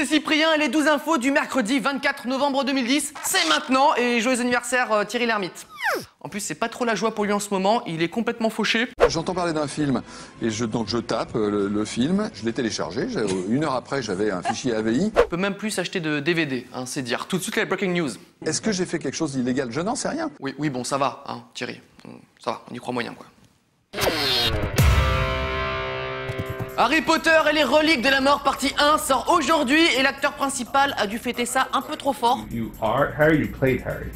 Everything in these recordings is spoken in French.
c'est Cyprien et les 12 infos du mercredi 24 novembre 2010, c'est maintenant et joyeux anniversaire Thierry Lhermitte. En plus, c'est pas trop la joie pour lui en ce moment, il est complètement fauché. J'entends parler d'un film et donc je tape le film, je l'ai téléchargé, une heure après j'avais un fichier AVI. On peut même plus s'acheter de DVD, hein, c'est dire. Tout de suite les breaking news. Est-ce que j'ai fait quelque chose d'illégal? Je n'en sais rien. Oui, bon, ça va, hein, Thierry. Ça va, on y croit moyen, quoi. Harry Potter et les reliques de la mort partie 1 sort aujourd'hui et l'acteur principal a dû fêter ça un peu trop fort. You are Harry, you played Harry.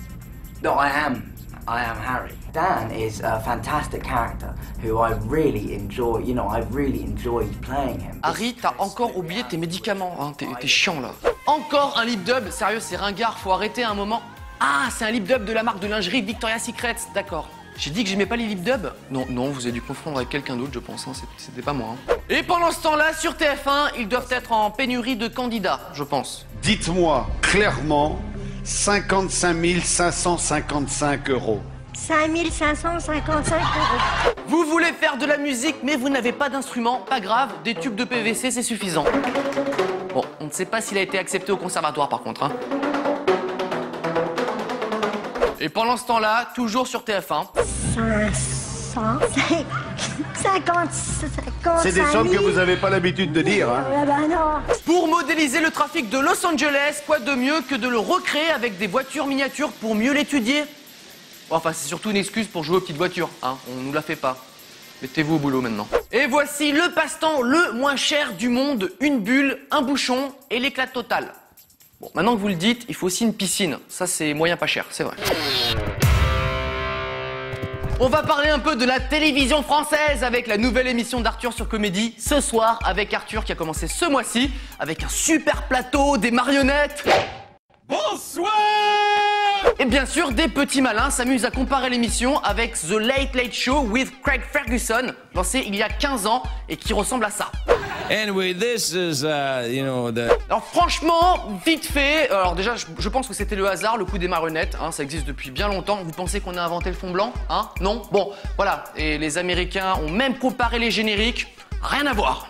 No, I am Harry. Dan is a fantastic character who I really enjoy, I've really enjoyed playing him. Harry, t'as encore oublié tes médicaments, hein, t'es chiant là. Encore un lip dub, sérieux, c'est ringard, faut arrêter un moment. Ah, c'est un lip dub de la marque de lingerie Victoria's Secret, d'accord. J'ai dit que j'aimais pas les lip dubs? Non, vous avez dû confondre avec quelqu'un d'autre, je pense, hein, c'était pas moi. Hein. Et pendant ce temps-là, sur TF1, ils doivent être en pénurie de candidats, je pense. Dites-moi clairement 55 555 €. 5 555 €. Vous voulez faire de la musique, mais vous n'avez pas d'instrument, pas grave, des tubes de PVC, c'est suffisant. Bon, on ne sait pas s'il a été accepté au conservatoire par contre, hein. Et pendant ce temps-là, toujours sur TF1. 50. C'est des sommes que vous n'avez pas l'habitude de dire, hein. Bah non. Pour modéliser le trafic de Los Angeles, quoi de mieux que de le recréer avec des voitures miniatures pour mieux l'étudier? Enfin, c'est surtout une excuse pour jouer aux petites voitures, hein. On nous la fait pas. Mettez-vous au boulot maintenant. Et voici le passe-temps le moins cher du monde. Une bulle, un bouchon et l'éclat total. Bon, maintenant que vous le dites, il faut aussi une piscine. Ça, c'est moyen pas cher, c'est vrai. On va parler un peu de la télévision française avec la nouvelle émission d'Arthur sur Comédie. Ce soir, avec Arthur qui a commencé ce mois-ci, avec un super plateau, des marionnettes. Bonsoir! Et bien sûr, des petits malins s'amusent à comparer l'émission avec The Late Late Show with Craig Ferguson, lancé il y a 15 ans et qui ressemble à ça. Anyway, this is, Alors franchement, vite fait, alors déjà, je pense que c'était le hasard, le coup des marionnettes, hein, ça existe depuis bien longtemps. Vous pensez qu'on a inventé le fond blanc, hein? Non? Bon, voilà. Et les Américains ont même comparé les génériques, rien à voir.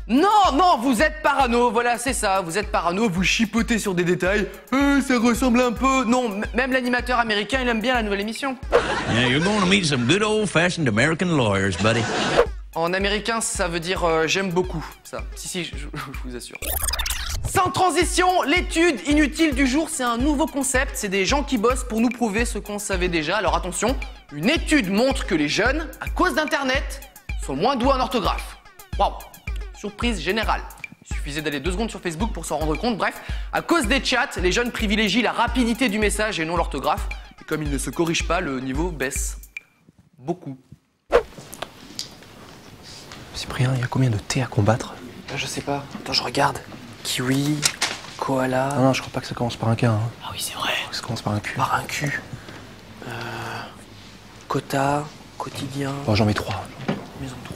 Non, vous êtes parano, voilà, c'est ça, vous êtes parano, vous chipotez sur des détails, ça ressemble un peu... Non, même l'animateur américain, il aime bien la nouvelle émission. Yeah, you're going to meet some good old-fashioned American lawyers, buddy. En américain, ça veut dire j'aime beaucoup, ça. Si, je vous assure. Sans transition, l'étude inutile du jour, c'est un nouveau concept, c'est des gens qui bossent pour nous prouver ce qu'on savait déjà. Alors attention, une étude montre que les jeunes, à cause d'Internet, sont moins doués en orthographe. Waouh! Surprise générale. Il suffisait d'aller 2 secondes sur Facebook pour s'en rendre compte. Bref, à cause des chats, les jeunes privilégient la rapidité du message et non l'orthographe. Et comme ils ne se corrigent pas, le niveau baisse. Beaucoup. Cyprien, il y a combien de T à combattre? Je sais pas. Attends, je regarde. Kiwi, koala... Non, je crois pas que ça commence par un K. Hein. Ah oui, c'est vrai. Ça commence par un Q. Par un Q. Quota, quotidien... Bon, j'en mets 3. Maison 3.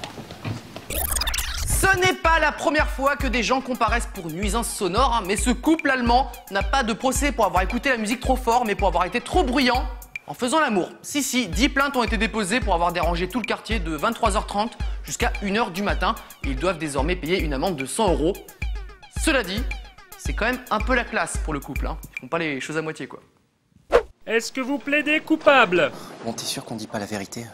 Ce n'est pas la première fois que des gens comparaissent pour nuisance sonore, hein, mais ce couple allemand n'a pas de procès pour avoir écouté la musique trop fort, mais pour avoir été trop bruyant en faisant l'amour. Si, 10 plaintes ont été déposées pour avoir dérangé tout le quartier de 23h30 jusqu'à 1h du matin. Et ils doivent désormais payer une amende de 100 €. Cela dit, c'est quand même un peu la classe pour le couple, hein. Ils font pas les choses à moitié, quoi. Est-ce que vous plaidez coupable? Bon, t'es sûr qu'on dit pas la vérité?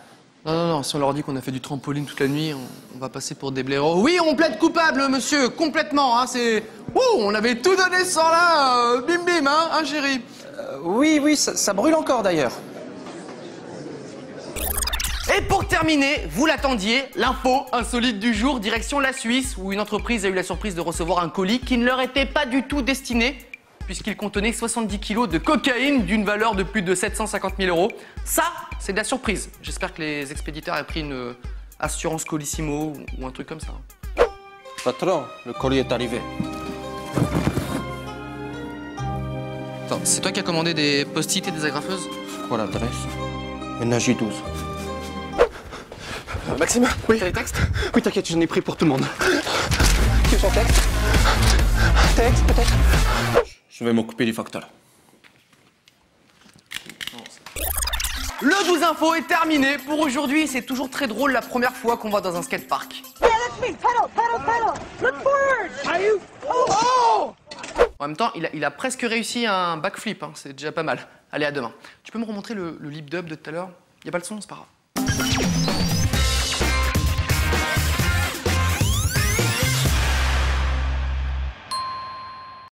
Non, si on leur dit qu'on a fait du trampoline toute la nuit, on va passer pour des blaireaux. Oui, on plaide coupable, monsieur, complètement, hein, c'est... Ouh, on avait tout donné sans là, bim bim, hein, chéri? Oui, ça brûle encore d'ailleurs. Et pour terminer, vous l'attendiez, l'info insolite du jour, direction la Suisse, où une entreprise a eu la surprise de recevoir un colis qui ne leur était pas du tout destiné, puisqu'il contenait 70 kilos de cocaïne d'une valeur de plus de 750 000 €. Ça, c'est de la surprise. J'espère que les expéditeurs ont pris une assurance colissimo ou un truc comme ça. Patron, le colis est arrivé. Attends, c'est toi qui as commandé des post-it et des agrafeuses? C'est quoi l'adresse? Ménage 12. Maxime, oui. T'as les textes? Oui, t'inquiète, j'en ai pris pour tout le monde. Tu veux son texte? Texte, peut-être? Je vais m'occuper du facteur. Le 12 info est terminé pour aujourd'hui. C'est toujours très drôle la première fois qu'on va dans un skatepark. En même temps, il a presque réussi un backflip, hein. C'est déjà pas mal. Allez, à demain. Tu peux me remontrer le lip dub de tout à l'heure? Y a pas le son, c'est pas grave.